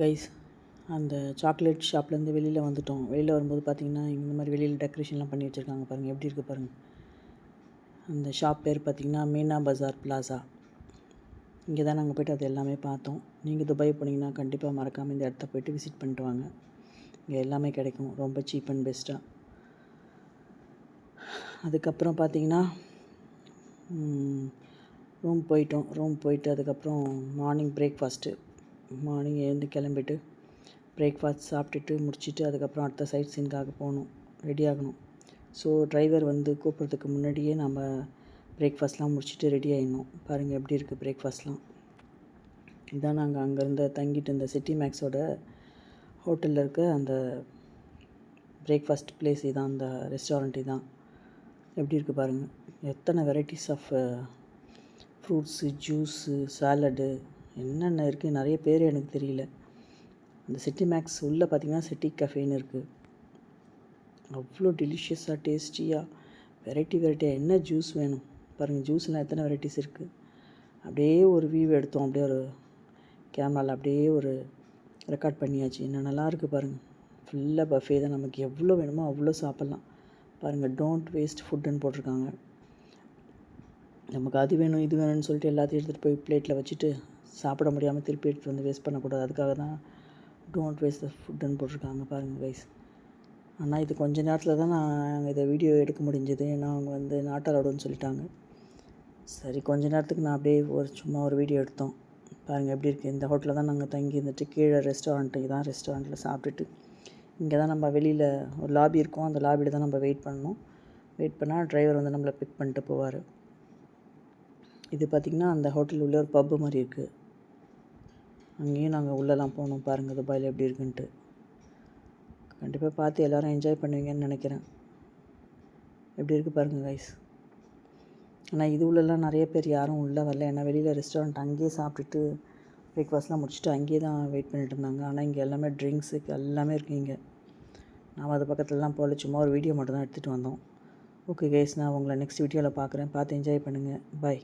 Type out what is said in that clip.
Guys, அந்த chocolate ஷாப்லேருந்து வெளியில் வந்துட்டோம். வெளியில் வரும்போது பார்த்திங்கன்னா இந்த மாதிரி வெளியில் டெக்கரேஷன்லாம் பண்ணி வச்சுருக்காங்க பாருங்கள், எப்படி இருக்குது பாருங்கள். அந்த ஷாப் பேர் பார்த்திங்கன்னா மீனா பஜார் பிளாசா. இங்கே தான் நாங்கள் போய்ட்டு அது எல்லாமே பார்த்தோம். நீங்கள் துபாய் போனீங்கன்னா கண்டிப்பாக மறக்காமல் இந்த இடத்த போய்ட்டு விசிட் பண்ணிட்டு வாங்க. இங்கே எல்லாமே கிடைக்கும், ரொம்ப சீப் அண்ட் பெஸ்ட்டாக. அதுக்கப்புறம் பார்த்திங்கன்னா ரூம் போயிட்டு அதுக்கப்புறம் மார்னிங் எழுந்து கிளம்பிட்டு பிரேக்ஃபாஸ்ட் சாப்பிட்டுட்டு முடிச்சுட்டு அதுக்கப்புறம் அடுத்த சைட் சீனுக்காக போகணும், ரெடி ஆகணும். ஸோ டிரைவர் வந்து கூப்பிட்றதுக்கு முன்னாடியே நம்ம பிரேக்ஃபாஸ்ட்லாம் முடிச்சுட்டு ரெடி ஆகிடணும். பாருங்கள் எப்படி இருக்குது பிரேக்ஃபாஸ்ட்லாம். இதான் நாங்கள் அங்கேருந்து தங்கிட்டு இந்த சிட்டி மேக்ஸோட ஹோட்டலில் இருக்க அந்த பிரேக்ஃபாஸ்ட் பிளேஸ் இதான், அந்த ரெஸ்டாரண்ட் இதான். எப்படி இருக்குது பாருங்கள். எத்தனை varieties of fruits, juice, salad என்னென்ன இருக்குது, நிறைய பேர் எனக்கு தெரியல. அந்த சிட்டி மேக்ஸ் உள்ளே பார்த்திங்கன்னா சிட்டி கஃபேன்னு இருக்குது. அவ்வளோ டெலிஷியஸாக டேஸ்டியாக வெரைட்டியாக என்ன ஜூஸ் வேணும் பாருங்கள். ஜூஸ்லாம் எத்தனை வெரைட்டிஸ் இருக்குது. அப்படியே ஒரு வியூ எடுத்தோம், அப்படியே ஒரு கேமராவில் அப்படியே ஒரு ரெக்கார்ட் பண்ணியாச்சு. என்னென்னலாம் இருக்குது பாருங்கள். ஃபுல்லாக பஃபே தான், நமக்கு எவ்வளோ வேணுமோ அவ்வளோ சாப்பிட்லாம். பாருங்கள், டோன்ட் வேஸ்ட் ஃபுட்டுன்னு போட்டிருக்காங்க. நமக்கு அது வேணும் இது வேணும்னு சொல்லிட்டு எல்லாத்தையும் எடுத்துகிட்டு போய் பிளேட்டில் வச்சுட்டு சாப்பிட முடியாமல் திருப்பி எடுத்துகிட்டு வந்து வேஸ்ட் பண்ணக்கூடாது. அதுக்காக தான் டோன்ட் வேஸ்ட் த ஃபுட்டுன்னு போட்டிருக்காங்க பாருங்கள் கைஸ். ஆனால் இது கொஞ்ச நேரத்தில் தான் நான் இதை வீடியோ எடுக்க முடிஞ்சது. ஏன்னா அவங்க வந்து நாட் அலோடுன்னு சொல்லிட்டாங்க. சரி, கொஞ்ச நேரத்துக்கு நான் அப்படியே சும்மா ஒரு வீடியோ எடுத்தோம். பாருங்கள் எப்படி இருக்குது. இந்த ஹோட்டலில் தான் நாங்கள் தங்கி இருந்துட்டு கீழே ரெஸ்டாரண்ட்டு இதான், ரெஸ்டாரண்ட்டில் சாப்பிட்டுட்டு இங்கே தான் நம்ம வெளியில் ஒரு லாபி இருக்கும், அந்த லாபியில் தான் நம்ம வெயிட் பண்ணணும். வெயிட் பண்ணால் டிரைவர் வந்து நம்மளை பிக் பண்ணிட்டு போவார். இது பார்த்திங்கன்னா அந்த ஹோட்டல் உள்ள ஒரு பப்பு மாதிரி இருக்குது. அங்கேயும் நாங்கள் உள்ளெல்லாம் போனோம். பாருங்கள் துபாயில் எப்படி இருக்குன்ட்டு. கண்டிப்பாக பார்த்து எல்லோரும் என்ஜாய் பண்ணுவீங்கன்னு நினைக்கிறேன். எப்படி இருக்குது பாருங்கள் கைஸ். ஆனால் இது உள்ளெல்லாம் நிறைய பேர் யாரும் உள்ளே வரல. ஏன்னா வெளியில் ரெஸ்டாரண்ட் அங்கேயே சாப்பிட்டுட்டு பிரேக்ஃபாஸ்ட்லாம் முடிச்சுட்டு அங்கேயே தான் வெயிட் பண்ணிட்டு இருந்தாங்க. ஆனால் இங்கே எல்லாமே ட்ரிங்க்ஸுக்கு எல்லாமே இருக்குது இங்கே. நாம் அது பக்கத்துலலாம் போகல, சும்மா ஒரு வீடியோ மட்டும் தான் எடுத்துகிட்டு வந்தோம். ஓகே கைஸ், நான் உங்களை நெக்ஸ்ட் வீடியோவில் பார்க்குறேன். பார்த்து என்ஜாய் பண்ணுங்கள். பாய்.